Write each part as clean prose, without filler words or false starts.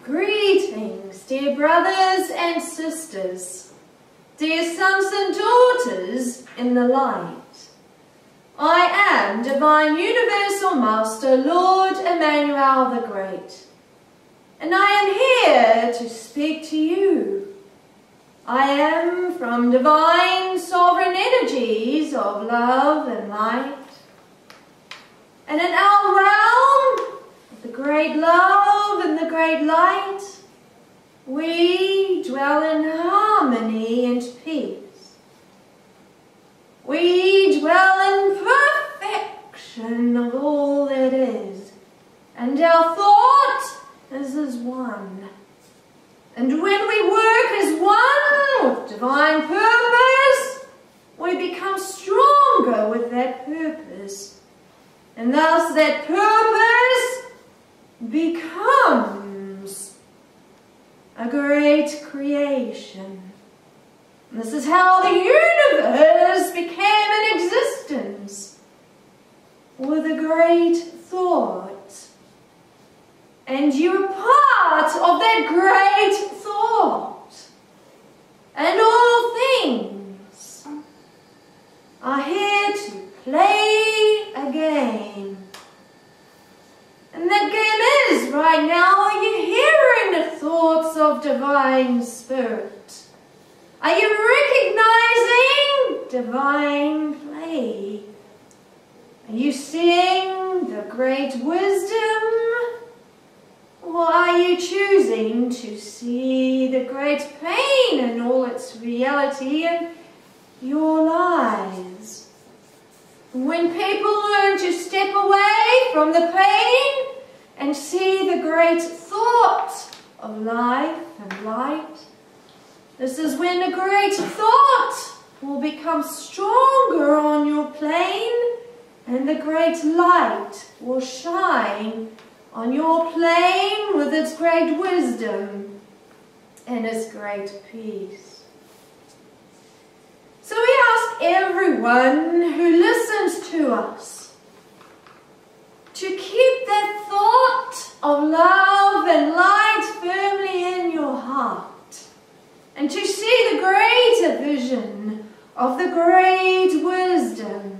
Greetings, dear brothers and sisters, dear sons and daughters in the light. I am Divine Universal Master, Lord Emmanuel the Great, and I am here to speak to you. I am from divine sovereign energies of love and light, and in our realm of the great love and the great light, we dwell in harmony and peace. We dwell in perfection of all that is, and our thought is as one. And when we work as one with divine purpose, we become stronger with that purpose. And thus that purpose becomes a great creation. And this is how the universe became in existence, with a great thought. And you're part of that great thought. And all things are here to play a game. And that game is, right now, are you hearing the thoughts of Divine Spirit? Are you recognizing divine play? Are you seeing the great wisdom? Or are you choosing to see the great pain in all its reality in your lives? When people learn to step away from the pain and see the great thought of life and light, this is when the great thought will become stronger on your plane, and the great light will shine on your plane with its great wisdom and its great peace. So we ask everyone who listens to us to keep that thought of love and light firmly in your heart, and to see the greater vision of the great wisdom,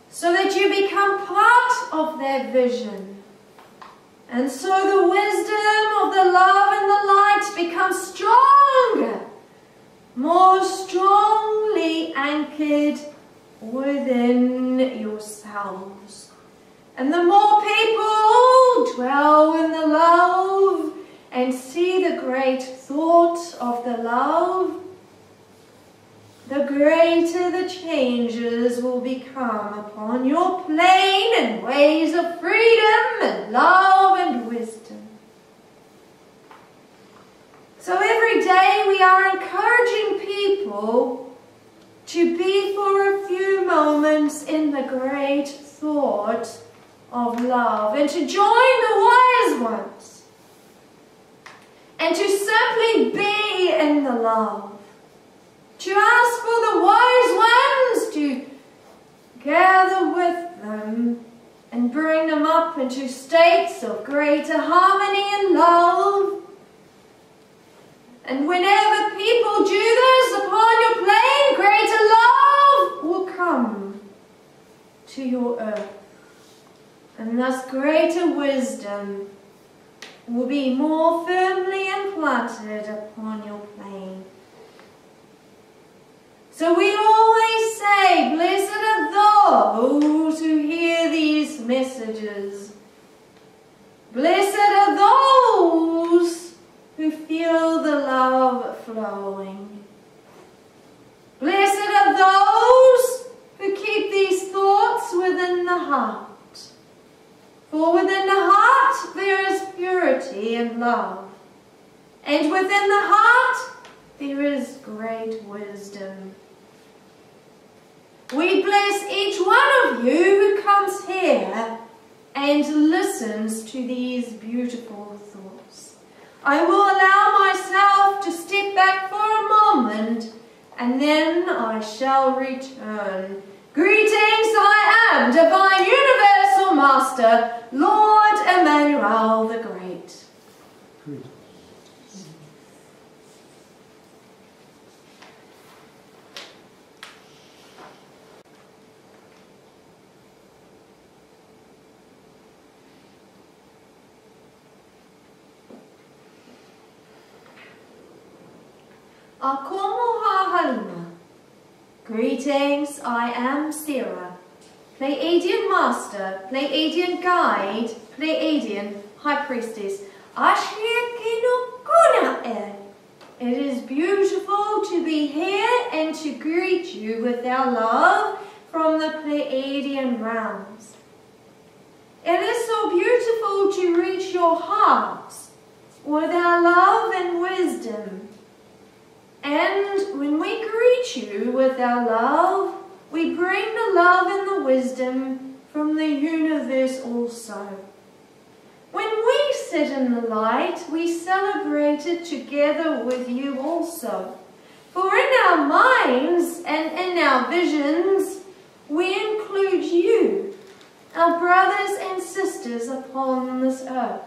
so that you become part of that vision. And so the wisdom of the love and the light becomes stronger, more strongly anchored within yourselves. And the more people dwell in the love and see the great thought of the love, the greater the changes will become upon your plane and ways of freedom and love and wisdom. So every day we are encouraging people to be for a few moments in the great thought of love, and to join the wise ones, and to simply be in the love. To ask for the wise ones to gather with them and bring them up into states of greater harmony and love. And whenever people do this upon your plane, greater love will come to your earth. And thus greater wisdom will be more firmly implanted upon your plane. So we always say, blessed are those who hear these messages. Blessed are those who feel the love flowing. Blessed are those who keep these thoughts within the heart. For within the heart there is purity and love. And within the heart there is great wisdom. We bless each one of you who comes here and listens to these beautiful thoughts. I will allow myself to step back for a moment, and then I shall return. Greetings, I am Divine Universal Master, Lord Emmanuel the Great. Akomoha Halima. Greetings, I am Sarah, Pleiadian Master, Pleiadian Guide, Pleiadian High Priestess. It is beautiful to be here and to greet you with our love from the Pleiadian realms. It is so beautiful to reach your hearts with our love and wisdom. And when we greet you with our love, we bring the love and the wisdom from the universe also. When we sit in the light, we celebrate it together with you also. For in our minds and in our visions, we include you, our brothers and sisters upon this earth.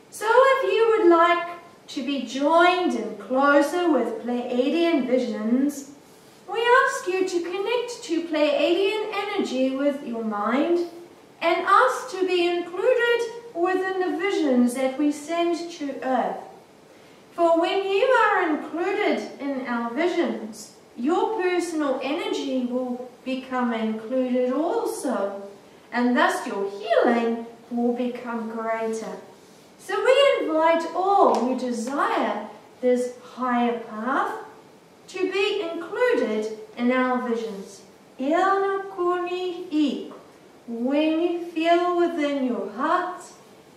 So if you would like to be joined and closer with Pleiadian visions, we ask you to connect to Pleiadian energy with your mind and ask to be included within the visions that we send to earth. For when you are included in our visions, your personal energy will become included also, and thus your healing will become greater. So we invite all who desire this higher path to be included in our visions. When you feel within your heart,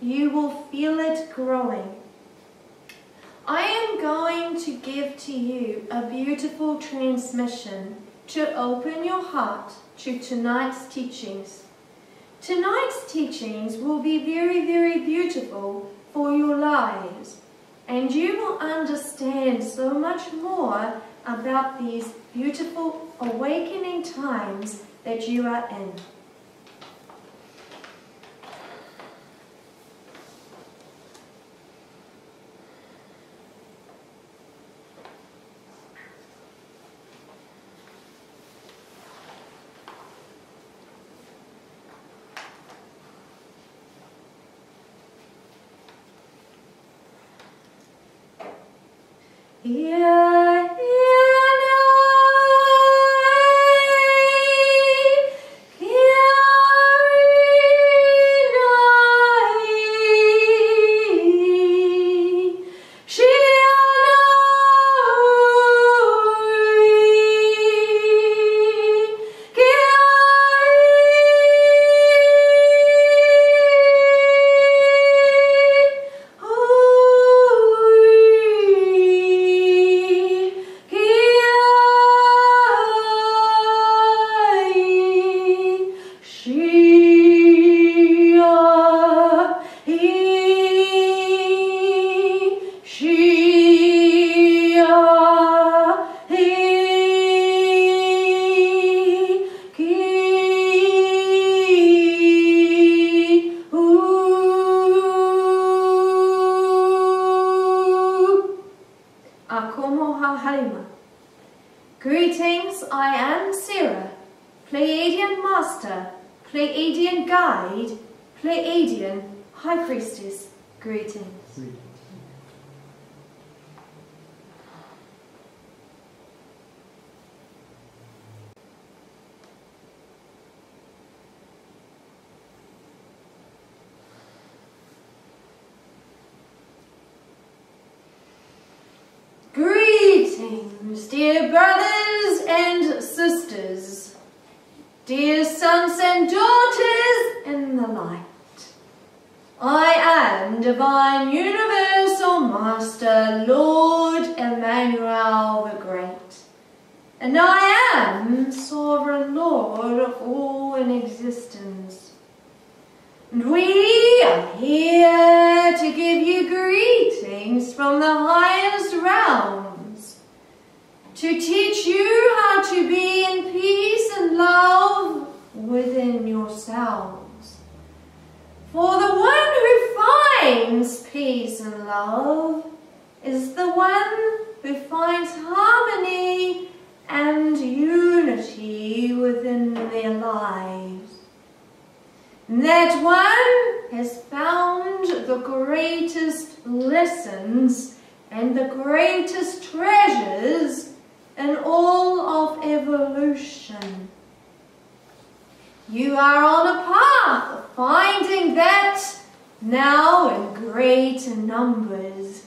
you will feel it growing. I am going to give to you a beautiful transmission to open your heart to tonight's teachings. Tonight's teachings will be very, very beautiful for your lives, and you will understand so much more about these beautiful awakening times that you are in. Greetings, I am Sarah, Pleiadian Master, Pleiadian Guide, Pleiadian High Priestess. Greetings. Greetings, dear brothers and sisters, dear sons and daughters in the light. I am Divine Universal Master, Lord Emmanuel the Great, and I am Sovereign Lord of all in existence. And we are here to give you greetings from the highest realms, to teach you how to be in peace and love within yourselves. For the one who finds peace and love is the one who finds harmony and unity within their lives. That one has found the greatest lessons and the greatest treasures in all of evolution. You are on a path of finding that now in great numbers.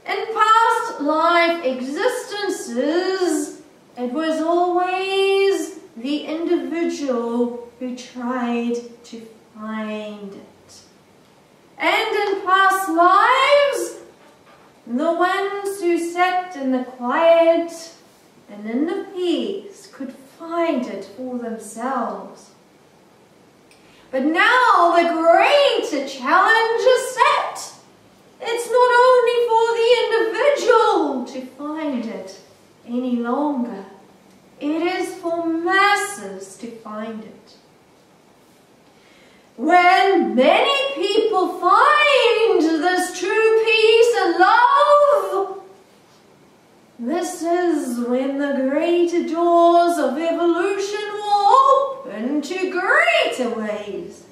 In past life existences, it was always the individual who tried to find it. And in past lives, the ones who sat in the quiet and in the peace could find it for themselves. But now the greater challenge is set. It's not only for the individual to find it any longer. It is for masses to find it. When many people find this true peace and love, this is when the greater doors of evolution will open to greater ways.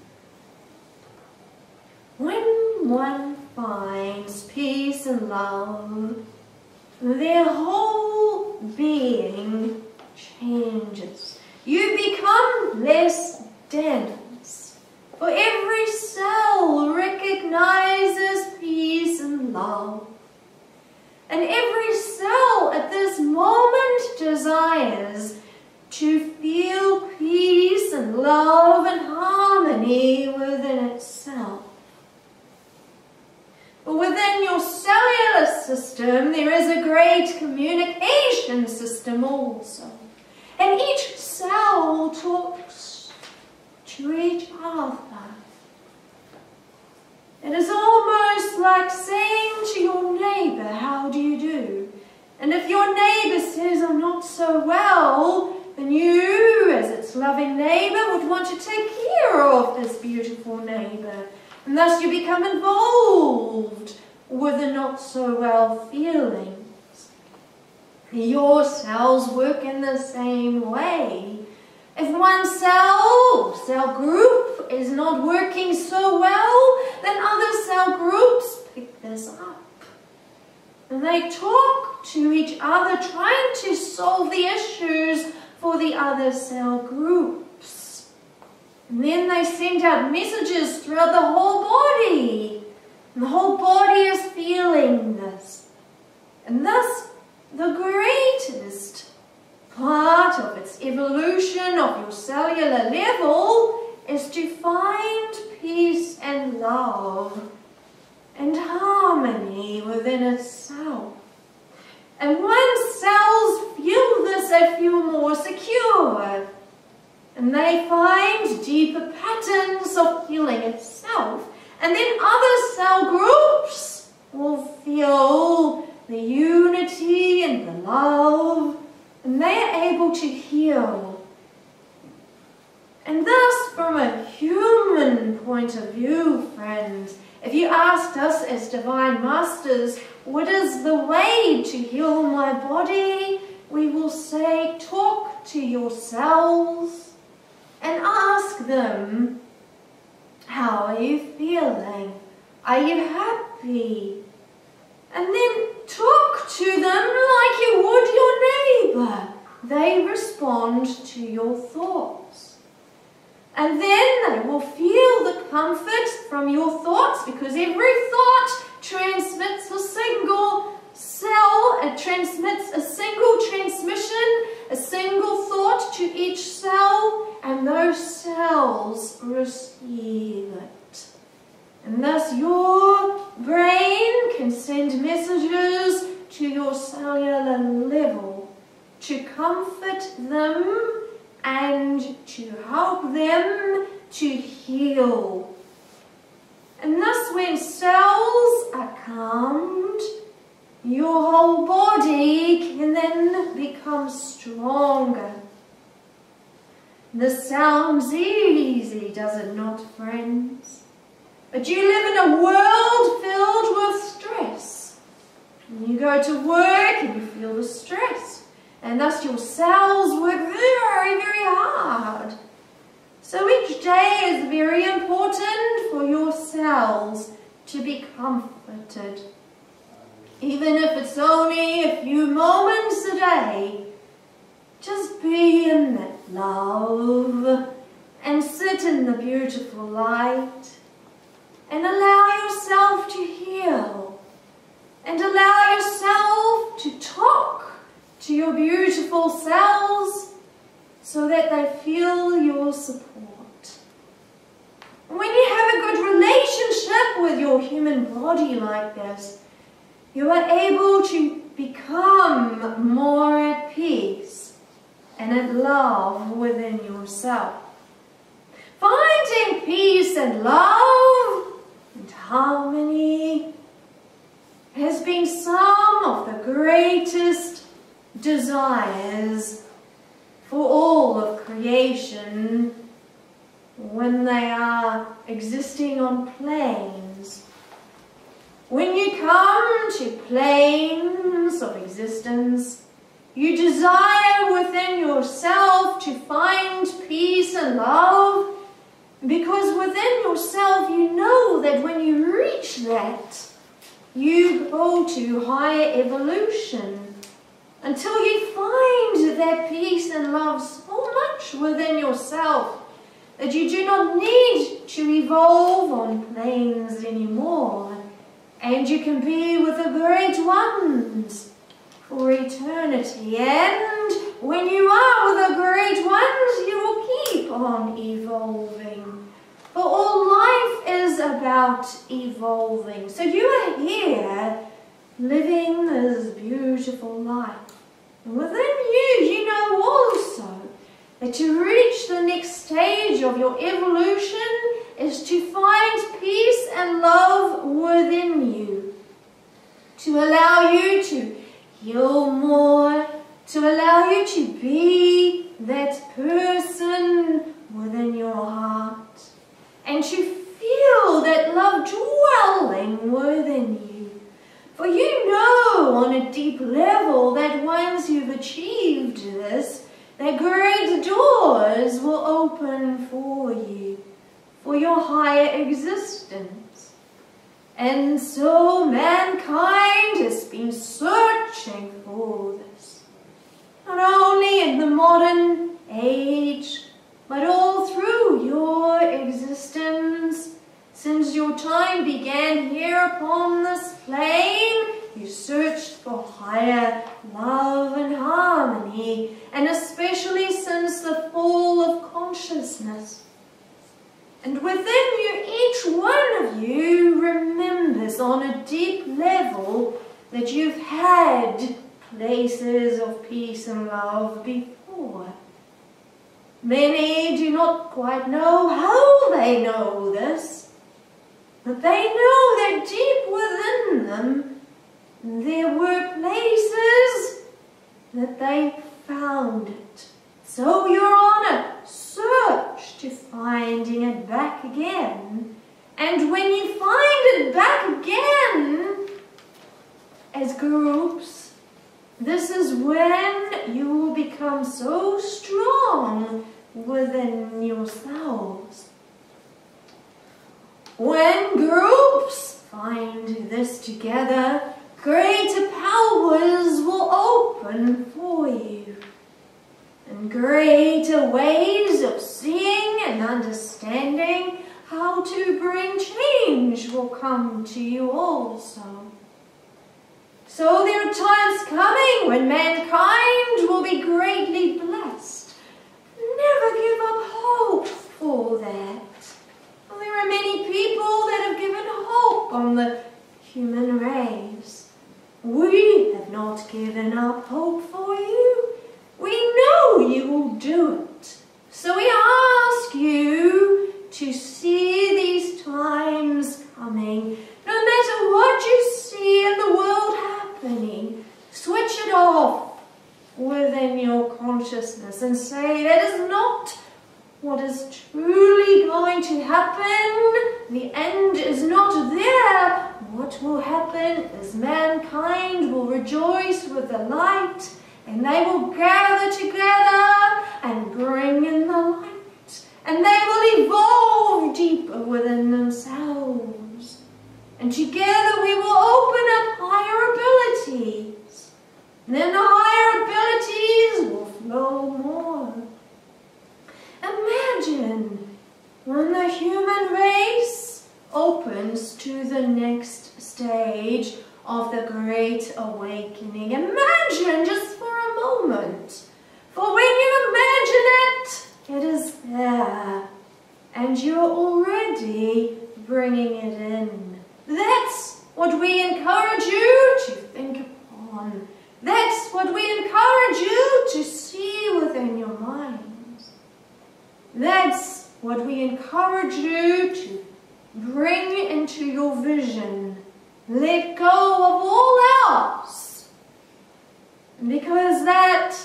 When one finds peace and love, their whole being changes. You become less dense, for every cell recognizes peace and love. And every cell at this moment desires to feel peace and love and harmony within itself. But within your cellular system, there is a great communication system also. And each cell talks to each other. It is almost like saying to your neighbor, "How do you do?" And if your neighbor says, "I'm not so well," then you, as its loving neighbor, would want to take care of this beautiful neighbor. And thus you become involved with the not so well feelings. Your cells work in the same way. If one cell group is not working so well, then other cell groups pick this up. And they talk to each other, trying to solve the issues for the other cell groups. And then they send out messages throughout the whole body. And the whole body is feeling this. And thus, the greatest part of its evolution of your cellular level is to find peace and love and harmony within itself. And once cells feel this, they feel more secure. And they find deeper patterns of healing itself. And then other cell groups will feel the unity and the love. And they are able to heal. And thus, from a human point of view, friends, if you asked us as Divine Masters, what is the way to heal my body? We will say, talk to your cells and ask them, how are you feeling? Are you happy? And then talk to them like you would your neighbor. They respond to your thoughts. And then they will feel the comfort from your thoughts, because every thought transmits a single cell, it transmits a single transmission, a single thought to each cell, and those cells receive it. And thus your brain can send messages to your cellular level to comfort them and to help them to heal. And thus when cells are calmed, your whole body can then become stronger. This sounds easy, does it not, friends? But you live in a world filled with stress. And you go to work and you feel the stress. And thus your cells work very, very hard. So each day is very important for your cells to be comforted. Even if it's only a few moments a day, just be in that love and sit in the beautiful light and allow yourself to heal and allow yourself to talk to your beautiful selves so that they feel your support. When you have a good relationship with your human body like this, you are able to become more at peace and at love within yourself. Finding peace and love and harmony has been some of the greatest desires for all of creation when they are existing on planes. When you come to planes of existence, you desire within yourself to find peace and love, because within yourself you know that when you reach that, you go to higher evolution until you find that peace and love so much within yourself that you do not need to evolve on planes anymore, and you can be with the great ones for eternity. And when you are with the great ones, you will keep on evolving. For all life is about evolving. So you are here living this beautiful life. And within you, you know also that to reach the next stage of your evolution is to find peace and love within you, to allow you to heal more, to allow you to be that person within your heart, and to feel that love dwelling within you. For you know on a deep level that once you've achieved this, that great doors will open for you, for your higher existence. And so mankind has been searching for this, not only in the modern age, but all through your existence. Since your time began here upon this plane, you searched for higher love and harmony, and especially since the fall of consciousness. And within you, each one of you remembers on a deep level that you've had places of peace and love before. Many do not quite know how they know this, but they know that deep within them there were places that they found it. So you're on a search to finding it back again. And when you find it back again as groups, this is when you will become so strong within yourselves. When groups find this together, greater powers will open for you, and greater ways of seeing and understanding how to bring change will come to you also. So there are times coming when mankind will be greatly blessed. Never give up hope for that. Well, there are many people that have given hope on the human race. We have not given up hope for you. We know you will do it. So we ask you to see these times coming. No matter what you see in the world happening, switch it off within your consciousness and say, that is not what is truly going to happen. The end is not there. What will happen is mankind will rejoice with the light, and they will gather together and bring in the light, and they will evolve deeper within themselves. And together we will open up higher abilities then the higher abilities will flow more. Imagine when the human race opens to the next stage of the Great Awakening. Imagine just for a moment. For when you imagine it, it is there. And you're already bringing it in. That's what we encourage you to think upon. That's what we encourage you to see within your minds. That's what we encourage you to bring into your vision. Let go of all else. Because that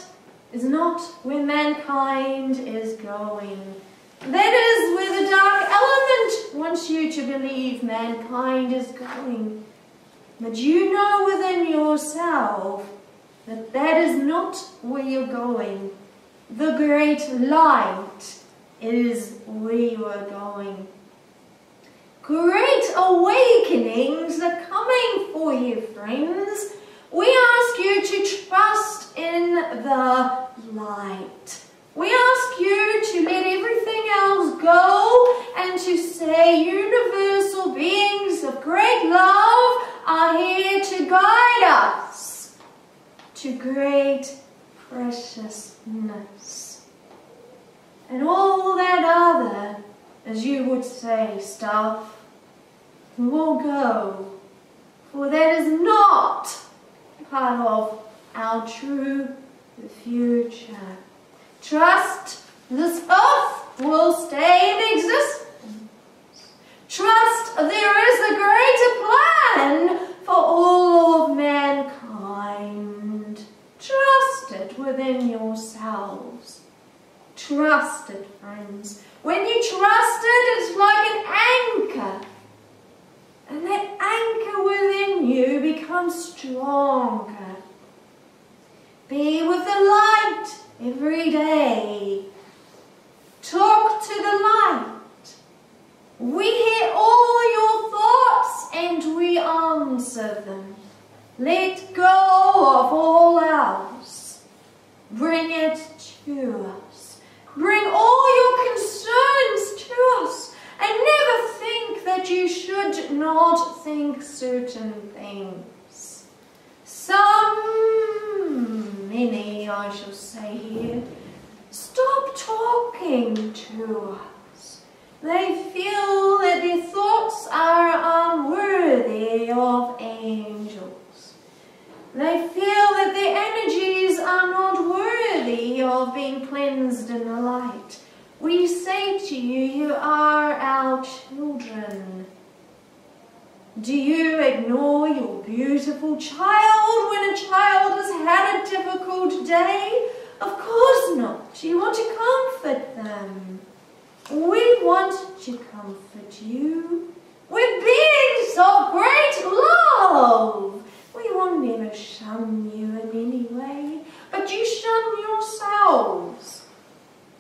is not where mankind is going. That is where the dark element wants you to believe mankind is going. But you know within yourself that that is not where you're going. The great light is where you are going. Great awakenings are coming for you, friends. We ask you to trust in the light. We ask you to let everything else go and to say universal beings of great love are here to guide us to great preciousness. And all that other, as you would say, stuff will go, for that is not part of our true future. Trust this earth will stay in existence. Trust there is a greater plan for all of mankind. Trust it within yourselves. Trust it, friends. When you trust it, it's like an anchor. And that anchor within you becomes stronger. Be with the light every day. Talk to the light. We hear all your thoughts and we answer them. Let go of all else. Bring it to us. Bring all your concerns to us. And never think that you should not think certain things. Many, I shall say here, stop talking to us. They feel that their thoughts are unworthy of angels. They feel that their energies are not worthy of being cleansed in the light. We say to you, you are our children. Do you ignore your beautiful child when a child has had a difficult day? Of course not. You want to comfort them. We want to comfort you. We're beings of great love. We will never shun you in any way, but you shun yourselves.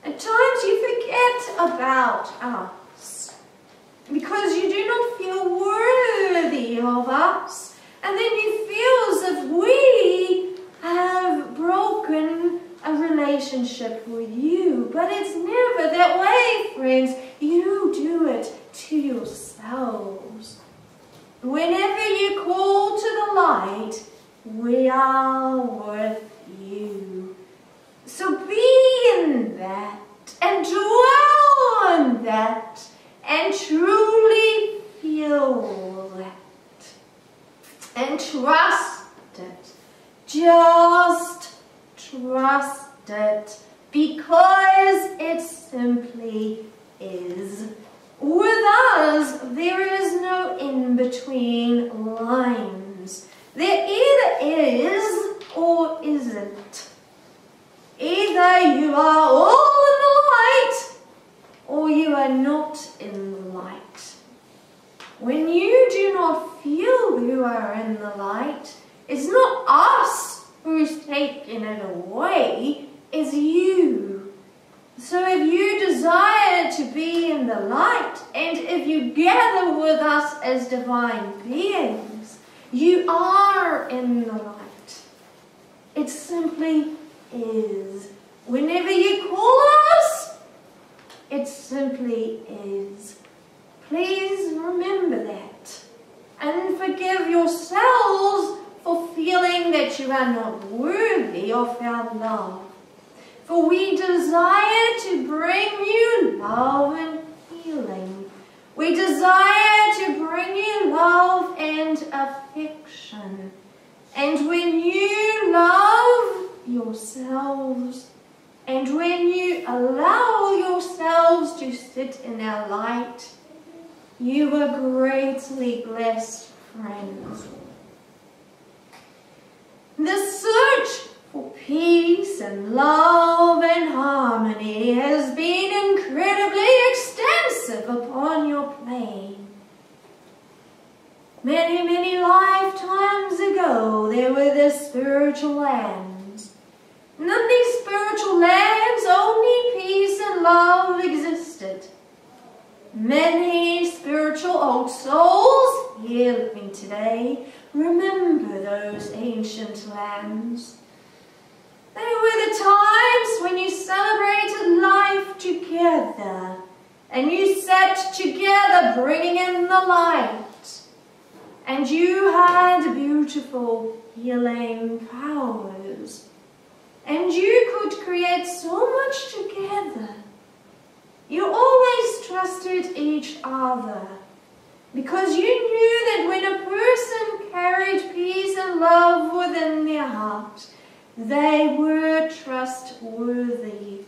At times you forget about us because you do not feel worthy of us, and then you feel as if we have broken a relationship with you. But it's never that way, friends. You do it to yourselves. Whenever you call to the light, we are with you. So be in that, and dwell on that, and truly feel that, and trust it. Just trust it, because it simply is. With us, there is no in-between lines. There either is or isn't. Either you are all in the light, or you are not in the light. When you do not feel you are in the light, it's not us who's taken it away, it's you. So if you desire to be in the light, and if you gather with us as divine beings, you are in the light. It simply is. Whenever you call us, it simply is. Please remember that. And forgive yourselves for feeling that you are not worthy of our love. For we desire to bring you love and healing. We desire to bring you love and affection. And when you love yourselves, and when you allow yourselves to sit in our light, you are greatly blessed, friends. The search for peace and love and harmony has been incredibly extensive upon your plane. Many, many lifetimes ago, there were the spiritual lands. And in these spiritual lands, only peace and love existed. Many spiritual old souls here living today remember those ancient lands. They were the times when you celebrated life together and you sat together bringing in the light. And you had beautiful healing powers. And you could create so much together. You always trusted each other. Because you knew that when a person carried peace and love within their heart, they were trustworthy.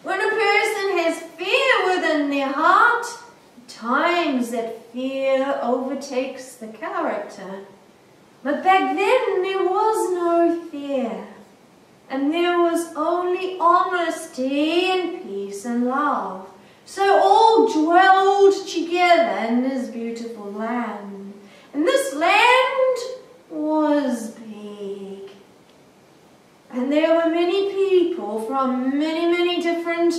When a person has fear within their heart, times that fear overtakes the character. But back then there was no fear, and there was only honesty and peace and love. So all dwelled together in this beautiful land. And this land was big. And there were many people from many, many different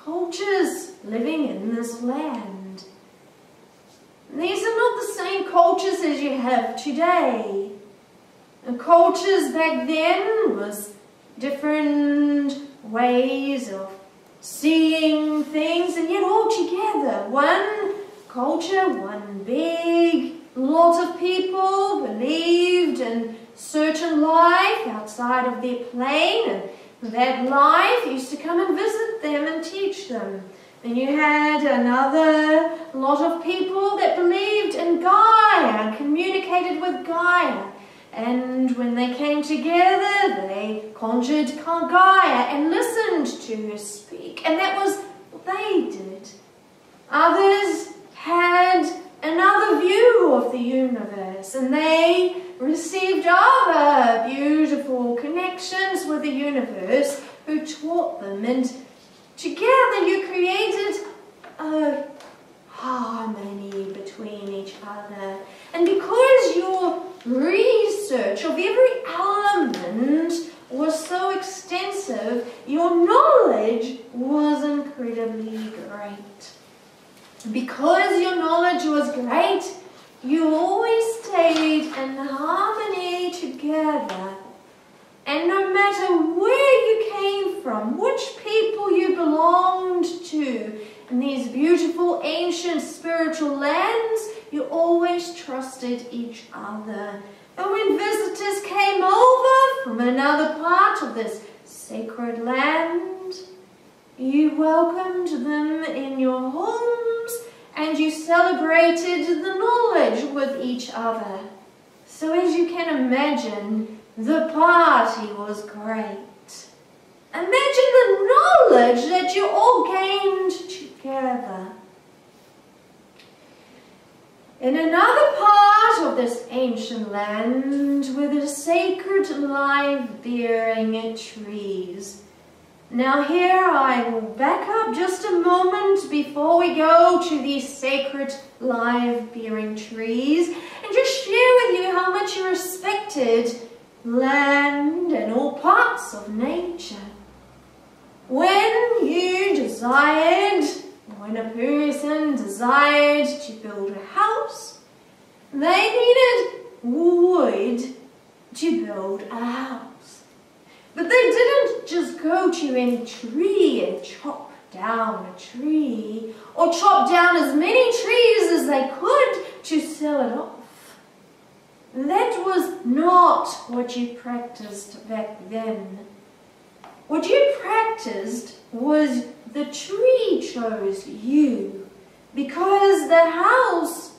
cultures living in this land. These are not the same cultures as you have today. The cultures back then was different ways of seeing things, and yet all together. One culture, one big lot of people believed in certain life outside of their plane, and that life used to come and visit them and teach them. Then you had another lot of people that believed in Gaia and communicated with Gaia. And when they came together, they conjured Gaia and listened to her speak. And that was what they did. Others had another view of the universe, and they received other beautiful connections with the universe who taught them. And together you created a harmony between each other. And because your research of every element was so extensive, your knowledge was incredibly great. Because your knowledge was great, you always stayed in harmony together. And no matter where you came from, which people you belonged to, in these beautiful ancient spiritual lands, you always trusted each other. And when visitors came over from another part of this sacred land, you welcomed them in your homes and you celebrated the knowledge with each other. So as you can imagine, the party was great. Imagine the knowledge that you all gained together. In another part of this ancient land were the sacred live-bearing trees. Now here I will back up just a moment before we go to these sacred live-bearing trees and just share with you how much you respected land and all parts of nature. When a person desired to build a house, they needed wood to build a house. But they didn't just go to any tree and chop down a tree, or chop down as many trees as they could to sell it off. That was not what you practiced back then. What you practiced was the tree chose you, because the house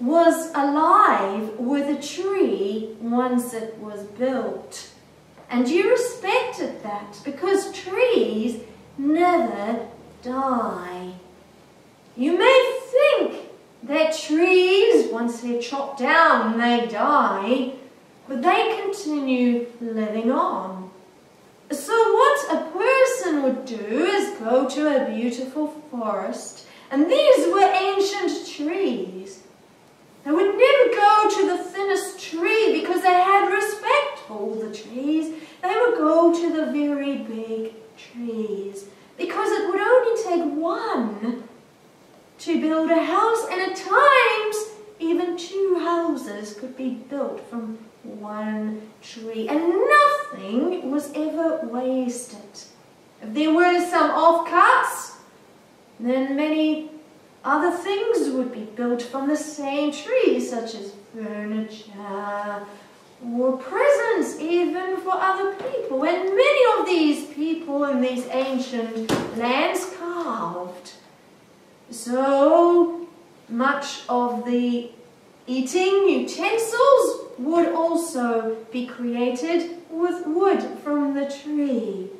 was alive with a tree once it was built. And you respected that, because trees never die. You may think that trees, once they're chopped down, they die, but they continue living on. So what a person would do is go to a beautiful forest, and these were ancient trees. They would never go to the thinnest tree because they had respect for all the trees. They would go to the very big trees because it would only take one to build a house, and at times even two houses could be built from one tree, and nothing was ever wasted. If there were some offcuts, then many other things would be built from the same tree, such as furniture or presents even for other people. And many of these people in these ancient lands carved. So much of the eating utensils would also be created with wood from the tree.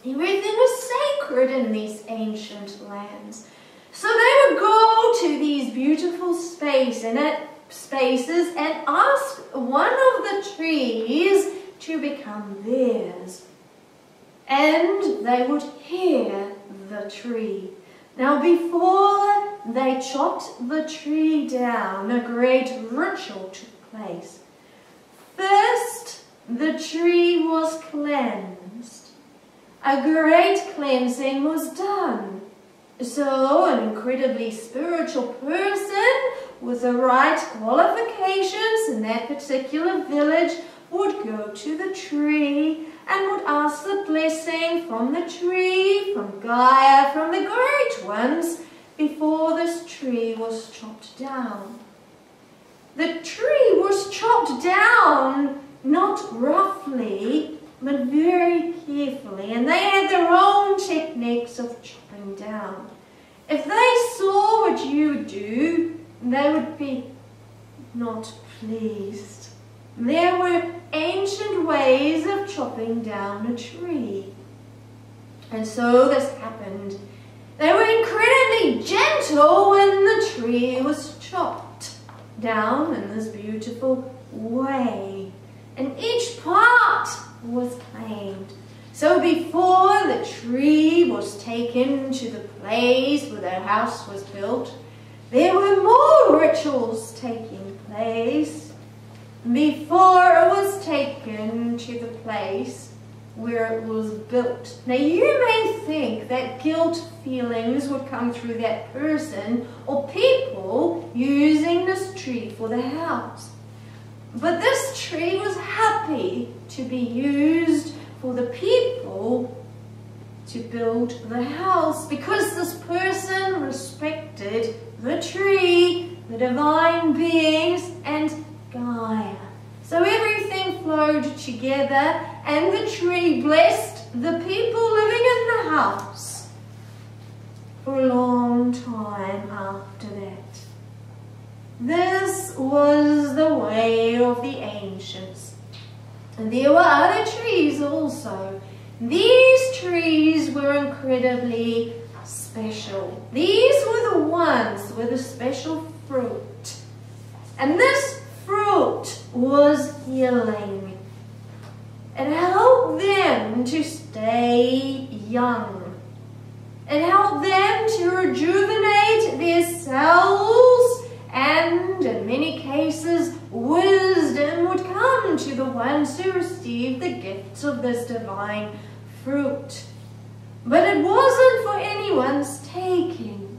Everything was sacred in these ancient lands. So they would go to these beautiful spaces and ask one of the trees to become theirs. And they would hear the tree. Now before they chopped the tree down, a great ritual took place. First, the tree was cleansed. A great cleansing was done. So an incredibly spiritual person with the right qualifications in that particular village would go to the tree and would ask the blessing from the tree, from Gaia, from the great ones, before this tree was chopped down. The tree was chopped down not roughly, but very carefully, and they had their own techniques of chopping down. If they saw what you do, they would be not pleased. There were ancient ways of chopping down a tree. And so this happened. They were incredibly gentle when the tree was chopped down in this beautiful way. And each part was claimed. So before the tree was taken to the place where their house was built, there were more rituals taking place before it was taken to the place where it was built. Now you may think that guilt feelings would come through that person or people using this tree for the house. But this tree was happy to be used for the people to build the house, because this person respected the tree, the divine beings, and Gaia. So everything flowed together, and the tree blessed the people living in the house for a long time after that. This was the way of the ancients. And there were other trees also. These trees were incredibly special. These were the ones with a special fruit. And this fruit was healing. It helped them to stay young. It helped them to rejuvenate their cells, and in many cases, wisdom would come to the ones who received the gifts of this divine fruit. But it wasn't for anyone's taking,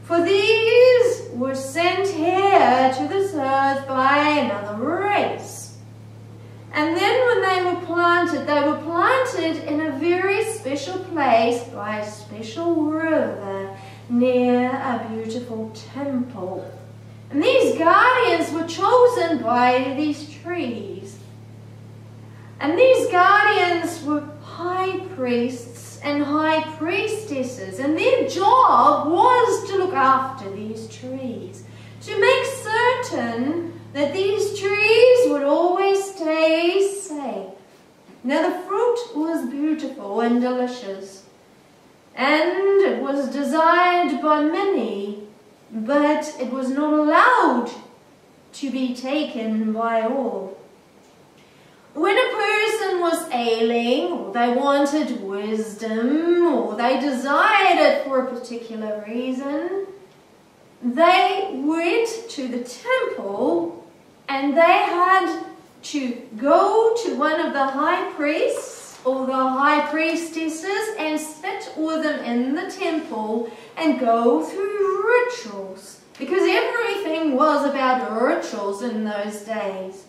for these were sent here to this earth by another race. planted. They were planted in a very special place by a special river near a beautiful temple. And these guardians were chosen by these trees. And these guardians were high priests and high priestesses, and their job was to look after these trees, to make certain that these trees would always stay safe. Now the fruit was beautiful and delicious, and it was desired by many, but it was not allowed to be taken by all. When a person was ailing, or they wanted wisdom, or they desired it for a particular reason, they went to the temple and they had to go to one of the high priests or the high priestesses and sit with them in the temple and go through rituals, because everything was about rituals in those days.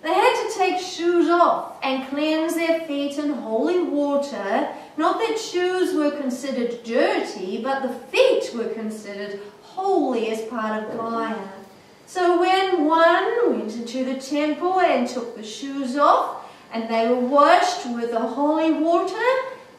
They had to take shoes off and cleanse their feet in holy water. Not that shoes were considered dirty, but the feet were considered holy as part of Gaia. So when one went into the temple and took the shoes off, and they were washed with the holy water,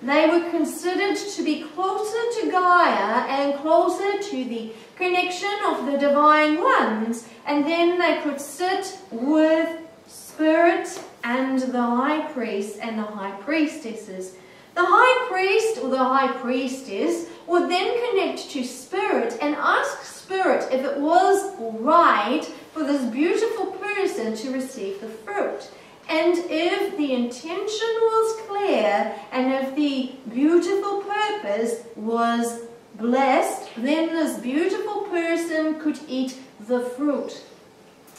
they were considered to be closer to Gaia and closer to the connection of the divine ones, and then they could sit with Spirit and the high priest and the high priestesses. The high priest or the high priestess would then connect to Spirit and ask Spirit if it was right for this beautiful person to receive the fruit. And if the intention was clear and if the beautiful purpose was blessed, then this beautiful person could eat the fruit.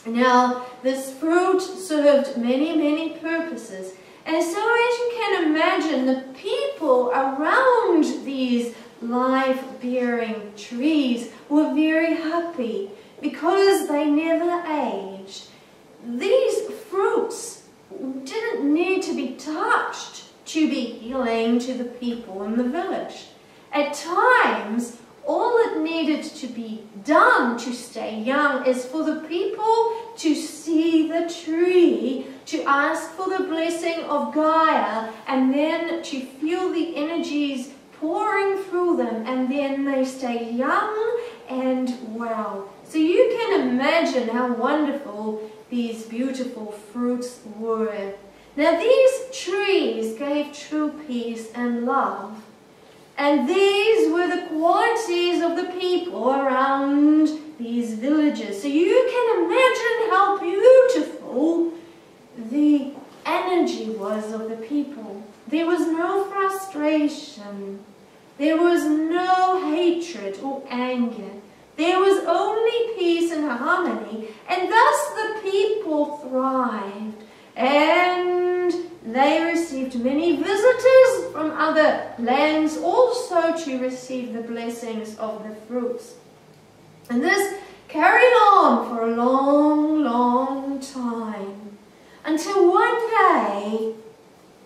Now, this fruit served many, many purposes. And so, as you can imagine, the people around these life-bearing trees were very happy because they never aged. These fruits didn't need to be touched to be healing to the people in the village. At times, all it needed to be done to stay young is for the people to see the tree, to ask for the blessing of Gaia, and then to feel the energies pouring through them, and then they stay young and well. So you can imagine how wonderful these beautiful fruits were. Now these trees gave true peace and love. And these were the qualities of the people around these villages. So you can imagine how beautiful the energy was of the people. There was no frustration. There was no hatred or anger. There was only peace and harmony. And thus the people thrived. And they received many visitors from other lands also to receive the blessings of the fruits. And this carried on for a long, long time, until one day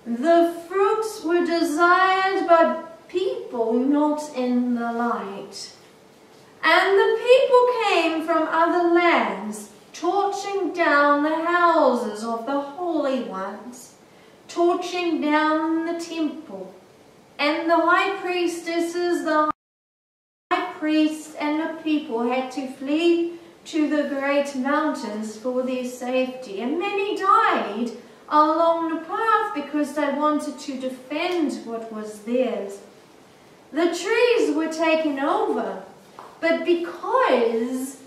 the fruits were desired by people not in the light. And the people came from other lands, torching down the houses of the holy ones, torching down the temple, and the high priestesses, the high priests, and the people had to flee to the great mountains for their safety. And many died along the path because they wanted to defend what was theirs. The trees were taken over, but because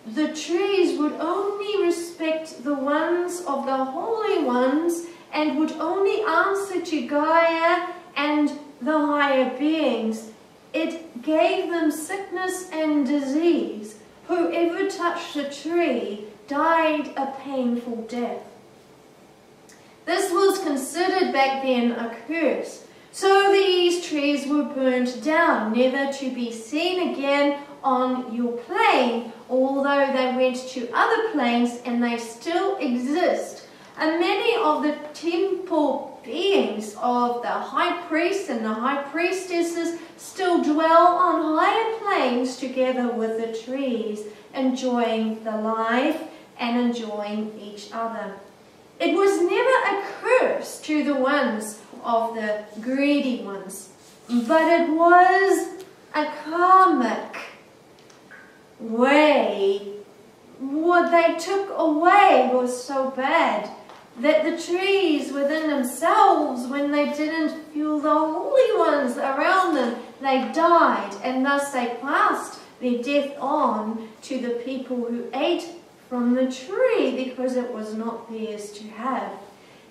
the trees would only respect the ones of the holy ones and would only answer to Gaia and the higher beings, it gave them sickness and disease. Whoever touched the tree died a painful death. This was considered back then a curse. So these trees were burnt down, never to be seen again on your plain, although they went to other plains and they still exist And many of the temple beings of the high priest and the high priestesses still dwell on higher planes together with the trees, enjoying the life and enjoying each other. It was never a curse to the ones of the greedy ones, but it was a karmic way. What they took away was so bad that the trees within themselves, when they didn't feel the holy ones around them, they died, and thus they passed their death on to the people who ate from the tree because it was not theirs to have.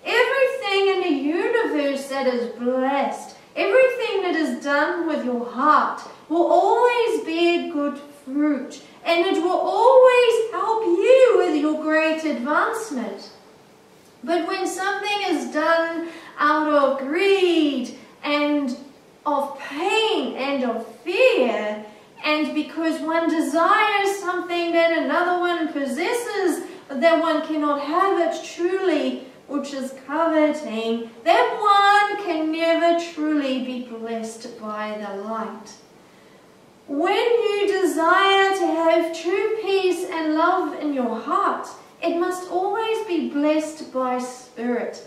Everything in the universe that is blessed, everything that is done with your heart, will always bear good fruit, and it will always help you with your great advancement. But when something is done out of greed and of pain and of fear, and because one desires something that another one possesses, that one cannot have it truly, which is coveting, that one can never truly be blessed by the light. When you desire to have true peace and love in your heart, it must always be blessed by spirit.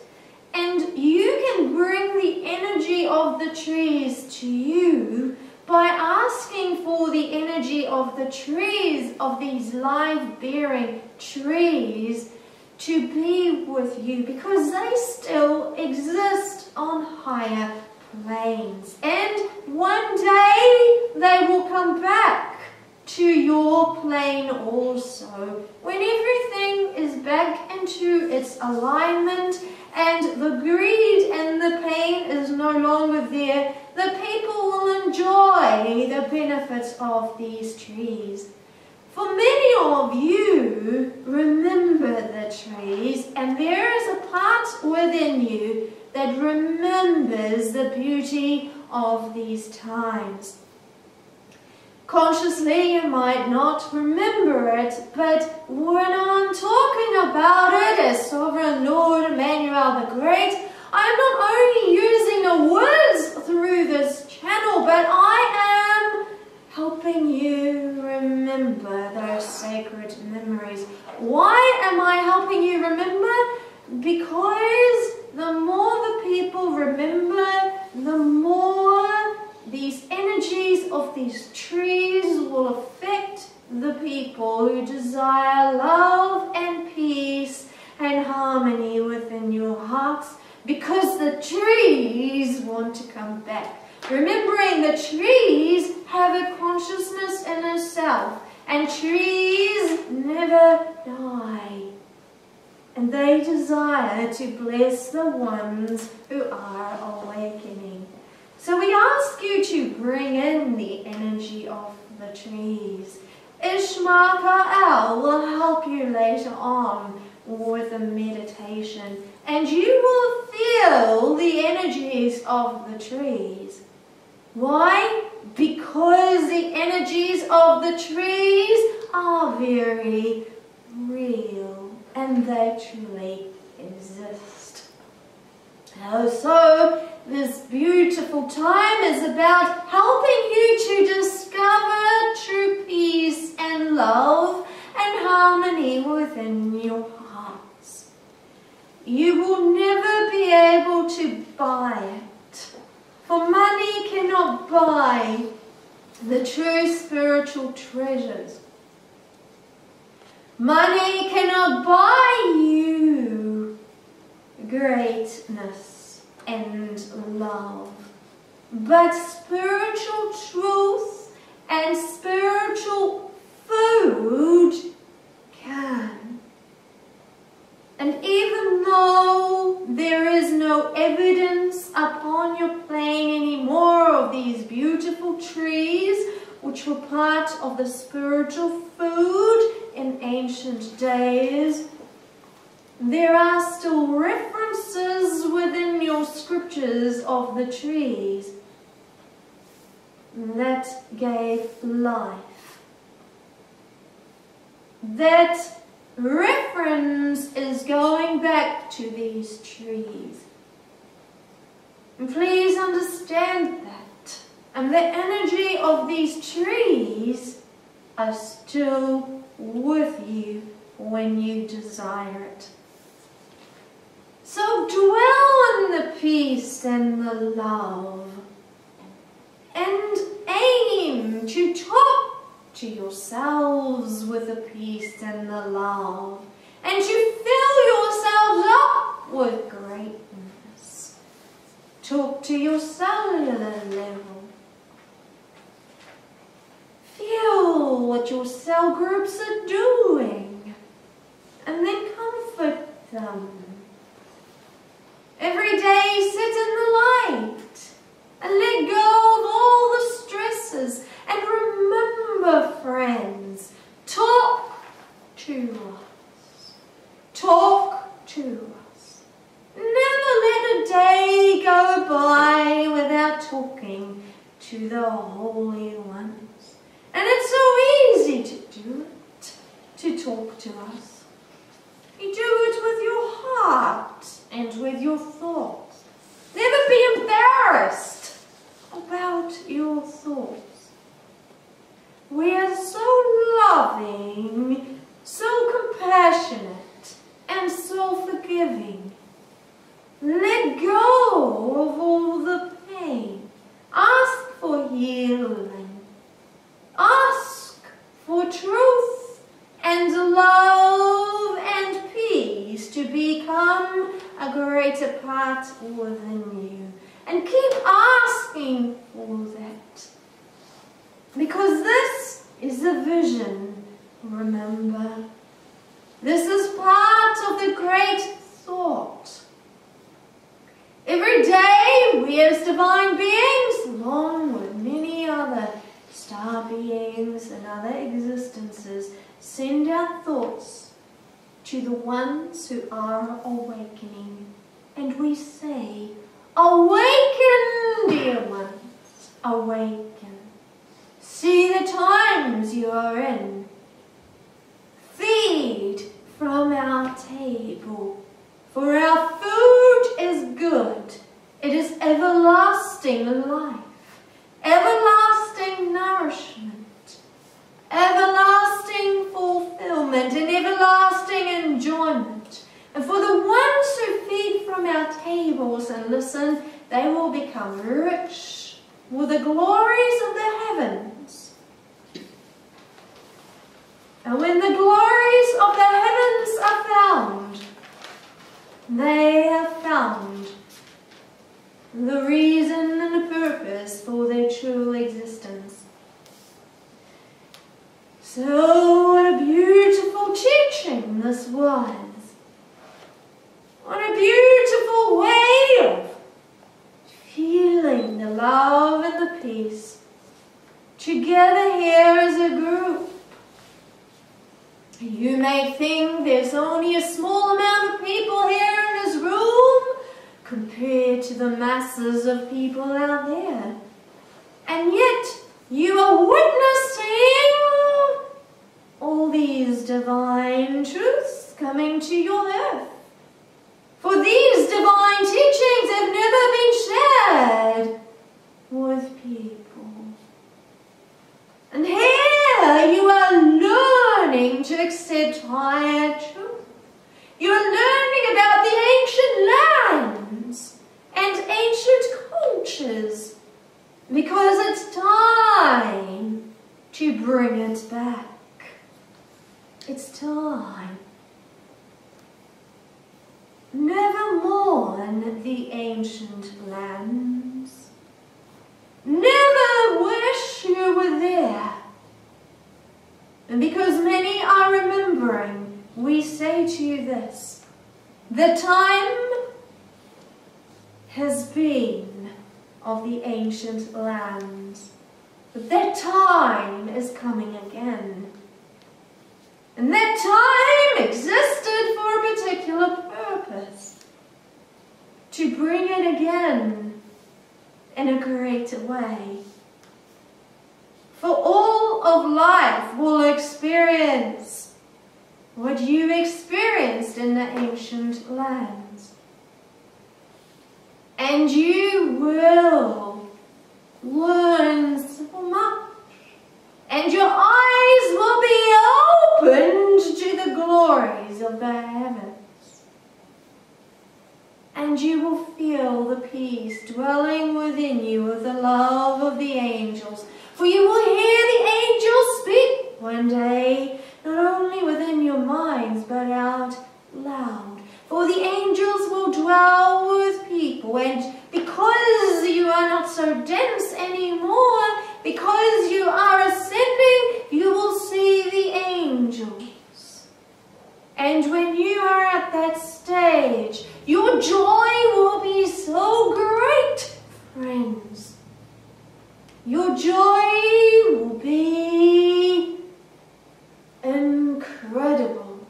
And you can bring the energy of the trees to you by asking for the energy of the trees, of these life-bearing trees, to be with you, because they still exist on higher planes. And one day they will come back to your plane also, when everything is back into its alignment and the greed and the pain is no longer there. The people will enjoy the benefits of these trees. For many of you remember the trees, and there is a part within you that remembers the beauty of these times. Consciously you might not remember it, but when I'm talking about it as Sovereign Lord Emmanuel the Great, I'm not only using the words through this channel, but I am helping you remember those sacred memories. Why am I helping you remember? Because the more the people remember, the more these energies of these trees will affect the people who desire love and peace and harmony within your hearts, because the trees want to come back. Remembering the trees have a consciousness in itself, and trees never die. And they desire to bless the ones who are awakening. So we ask you to bring in the energy of the trees. Ishmael will help you later on with a meditation, and you will feel the energies of the trees. Why? Because the energies of the trees are very real, and they truly exist. So this beautiful time is about helping you to discover true peace and love and harmony within your hearts. You will never be able to buy it, for money cannot buy the true spiritual treasures. Money cannot buy you greatness and love, but spiritual truth and spiritual food can. And even though there is no evidence upon your plane anymore of these beautiful trees, which were part of the spiritual food in ancient days, there are still references within your scriptures of the trees that gave life, that reference is going back to these trees. And please understand that. And the energy of these trees are still with you when you desire it. So dwell in the peace and the love, and aim to talk to yourselves with the peace and the love, and to fill yourselves up with greatness. Talk to your cellular level. Feel what your cell groups are doing, and then comfort them. Every day sit in the light and let go of all the stresses. And remember, friends, talk to us. Talk to us. Never let a day go by without talking to the Holy Ones. And it's so easy to do it, to talk to us. You do it with your heart and with your thoughts. Never be embarrassed about your thoughts. We are so loving, so compassionate, and so forgiving. Let go of all the pain. Ask for healing. Ask for truth and love and peace to become a greater part within you. And keep asking for that. Because this is a vision, remember. This is part of the great thought. Every day we as divine beings, along with many other star beings and other existences, send our thoughts to the ones who are awakening. And we say, awaken, dear ones, awaken. See the times you are in. Feed from our table, for our food is good. It is everlasting life, everlasting nourishment, everlasting fulfillment, and everlasting enjoyment. And for the ones who feed from our tables and listen, they will become rich with the glories of the heavens. And when the glories of the heavens are found, they have found the reason and the purpose for their true existence. So what a beautiful teaching this was. What a beautiful way of feeling the love and the peace together here as a group. You may think there's only a small amount of people here in this room compared to the masses of people out there. And yet you are witnessing all these divine truths coming to your earth. For these divine teachings have never been shared with people. And here you are learning to accept higher truth. You are learning about the ancient lands and ancient cultures, because it's time to bring it back. It's time. Never mourn the ancient lands. Never wish you were there. And because many are remembering, we say to you this: the time has been of the ancient lands, but that time is coming again. And that time existed for a particular purpose, to bring it again in a greater way. For all of life will experience what you experienced in the ancient lands. And you will learn so much, and your eyes will be opened to the glories of the heavens. And you will feel the peace dwelling within you of the love of the angels. For you will hear the angels speak one day, not only within your minds, but out loud. For the angels will dwell with people, and because you are not so dense anymore, because you are ascending, you will see the angels. And when you are at that stage, your joy will be so great, friends. Your joy will be incredible.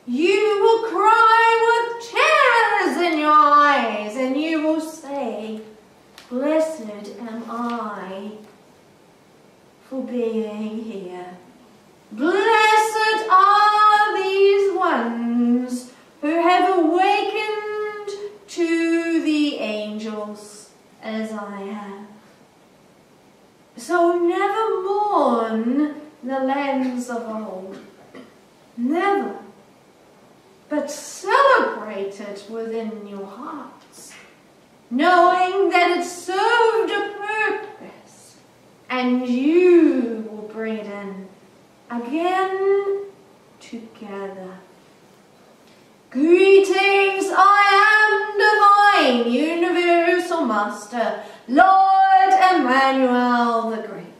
You will cry with tears in your eyes, and you will say, "Blessed am I for being here. Blessed are these ones who have awakened to the angels as I have." So never mourn the lands of old. Never. But celebrate it within your hearts, knowing that it served a purpose, and you will bring it in again together. Greetings, I am divine, universal master, Lord Emmanuel the Great.